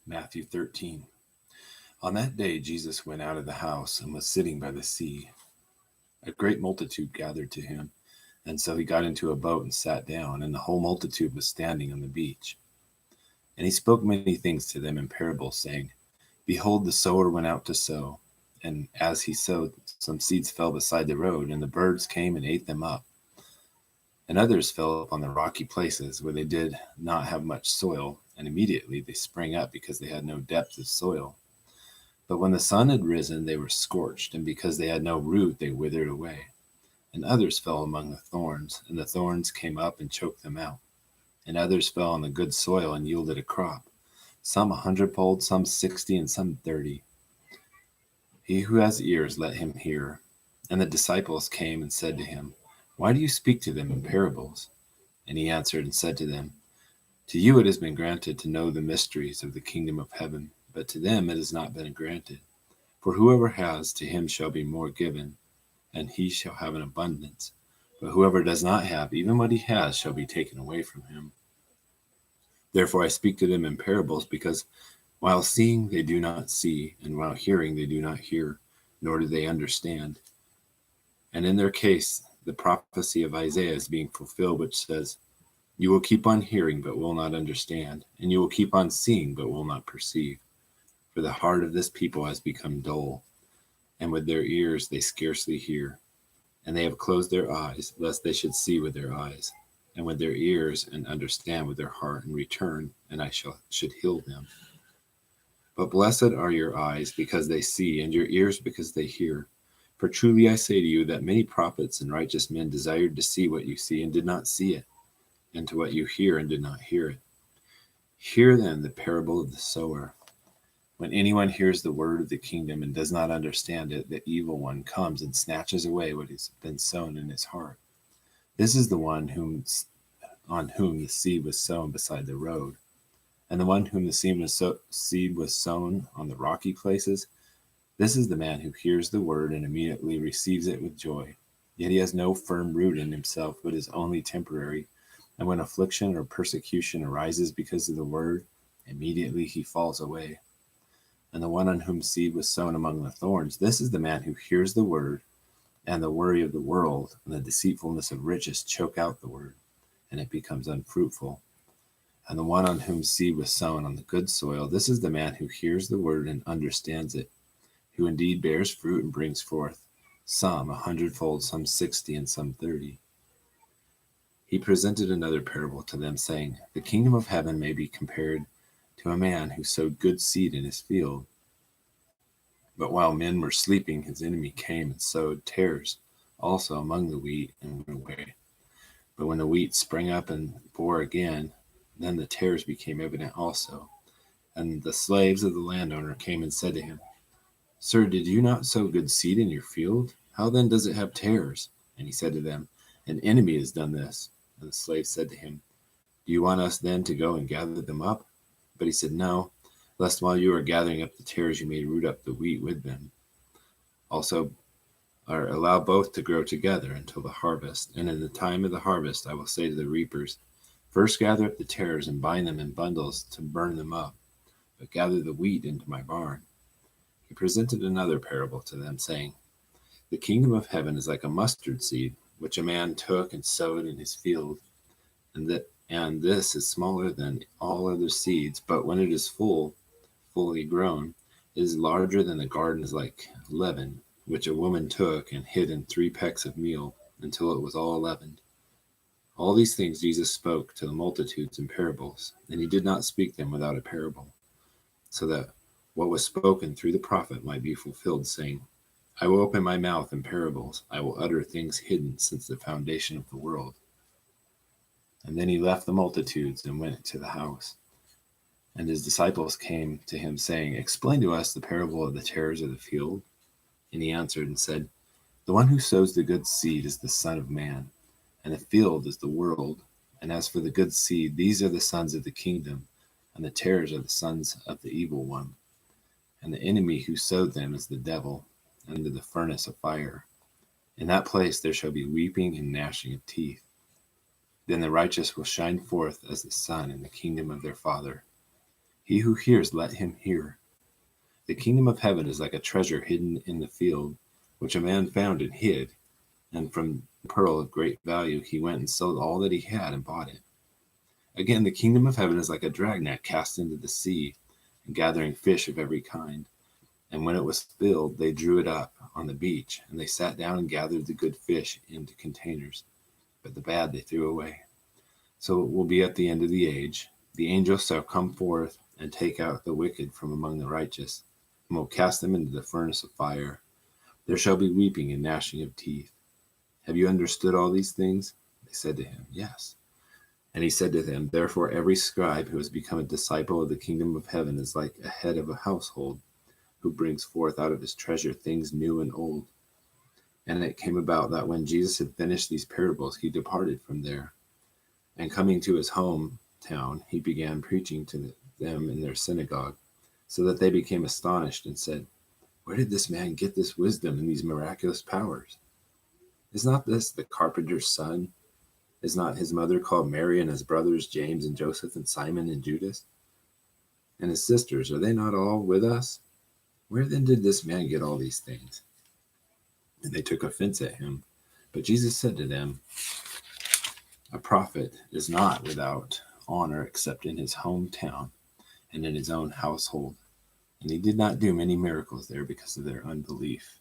Matthew 13. On that day Jesus went out of the house and was sitting by the sea. A great multitude gathered to him, and so he got into a boat and sat down, and the whole multitude was standing on the beach. And he spoke many things to them in parables, saying, Behold, the sower went out to sow. And as he sowed, some seeds fell beside the road, and the birds came and ate them up. And others fell upon the rocky places where they did not have much soil, and immediately they sprang up because they had no depth of soil. But when the sun had risen, they were scorched, and because they had no root, they withered away. And others fell among the thorns, and the thorns came up and choked them out. And others fell on the good soil and yielded a crop, some 100-fold, some 60, and some 30. He who has ears, let him hear. And the disciples came and said to him, Why do you speak to them in parables? And he answered and said to them, To you it has been granted to know the mysteries of the kingdom of heaven, but to them it has not been granted. For whoever has, to him shall be more given, and he shall have an abundance. But whoever does not have, even what he has shall be taken away from him. Therefore I speak to them in parables, because while seeing they do not see, and while hearing they do not hear, nor do they understand. And in their case, the prophecy of Isaiah is being fulfilled, which says, You will keep on hearing, but will not understand, and you will keep on seeing, but will not perceive. For the heart of this people has become dull, and with their ears they scarcely hear. And they have closed their eyes, lest they should see with their eyes, and with their ears, and understand with their heart, and return, and I should heal them. But blessed are your eyes, because they see, and your ears, because they hear. For truly I say to you that many prophets and righteous men desired to see what you see, and did not see it, and to what you hear, and did not hear it. Hear then the parable of the sower. When anyone hears the word of the kingdom and does not understand it, the evil one comes and snatches away what has been sown in his heart. This is the one on whom the seed was sown beside the road. And the one whom the seed was sown on the rocky places, this is the man who hears the word and immediately receives it with joy. Yet he has no firm root in himself, but is only temporary. And when affliction or persecution arises because of the word, immediately he falls away. And the one on whom seed was sown among the thorns, this is the man who hears the word, and the worry of the world and the deceitfulness of riches choke out the word, and it becomes unfruitful. And the one on whom seed was sown on the good soil, this is the man who hears the word and understands it, who indeed bears fruit and brings forth, some 100-fold, some 60, and some 30. He presented another parable to them, saying, The kingdom of heaven may be compared to a man who sowed good seed in his field. But while men were sleeping, his enemy came and sowed tares also among the wheat and went away. But when the wheat sprang up and bore again, then the tares became evident also. And the slaves of the landowner came and said to him, Sir, did you not sow good seed in your field? How then does it have tares? And he said to them, An enemy has done this. And the slaves said to him, Do you want us then to go and gather them up? But he said, No, lest while you are gathering up the tares, you may root up the wheat with them. Also, or allow both to grow together until the harvest. And in the time of the harvest, I will say to the reapers, First gather up the tares and bind them in bundles to burn them up, but gather the wheat into my barn. He presented another parable to them, saying, The kingdom of heaven is like a mustard seed, which a man took and sowed in his field, and this is smaller than all other seeds, but when it is fully grown, it is larger than the garden, is like leaven, which a woman took and hid in 3 pecks of meal until it was all leavened. All these things Jesus spoke to the multitudes in parables, and he did not speak them without a parable, so that what was spoken through the prophet might be fulfilled, saying, I will open my mouth in parables, I will utter things hidden since the foundation of the world. And then he left the multitudes and went to the house. And his disciples came to him, saying, Explain to us the parable of the tares of the field. And he answered and said, The one who sows the good seed is the Son of Man, and the field is the world. And as for the good seed, these are the sons of the kingdom, and the tares are the sons of the evil one. And the enemy who sowed them is the devil, under the furnace of fire. In that place there shall be weeping and gnashing of teeth. Then the righteous will shine forth as the sun in the kingdom of their Father. He who hears, let him hear. The kingdom of heaven is like a treasure hidden in the field, which a man found and hid. And from a pearl of great value, he went and sold all that he had and bought it. Again, the kingdom of heaven is like a dragnet cast into the sea and gathering fish of every kind. And when it was filled, they drew it up on the beach, and they sat down and gathered the good fish into containers, but the bad they threw away. So it will be at the end of the age. The angels shall come forth and take out the wicked from among the righteous, and will cast them into the furnace of fire. There shall be weeping and gnashing of teeth. Have you understood all these things? They said to him, Yes. And he said to them, Therefore every scribe who has become a disciple of the kingdom of heaven is like a head of a household, who brings forth out of his treasure things new and old. And it came about that when Jesus had finished these parables, he departed from there. And coming to his hometown, he began preaching to them in their synagogue, so that they became astonished and said, Where did this man get this wisdom and these miraculous powers? Is not this the carpenter's son? Is not his mother called Mary, and his brothers James and Joseph and Simon and Judas? And his sisters, are they not all with us? Where then did this man get all these things? And they took offense at him. But Jesus said to them, A prophet is not without honor except in his hometown and in his own household. And he did not do many miracles there because of their unbelief.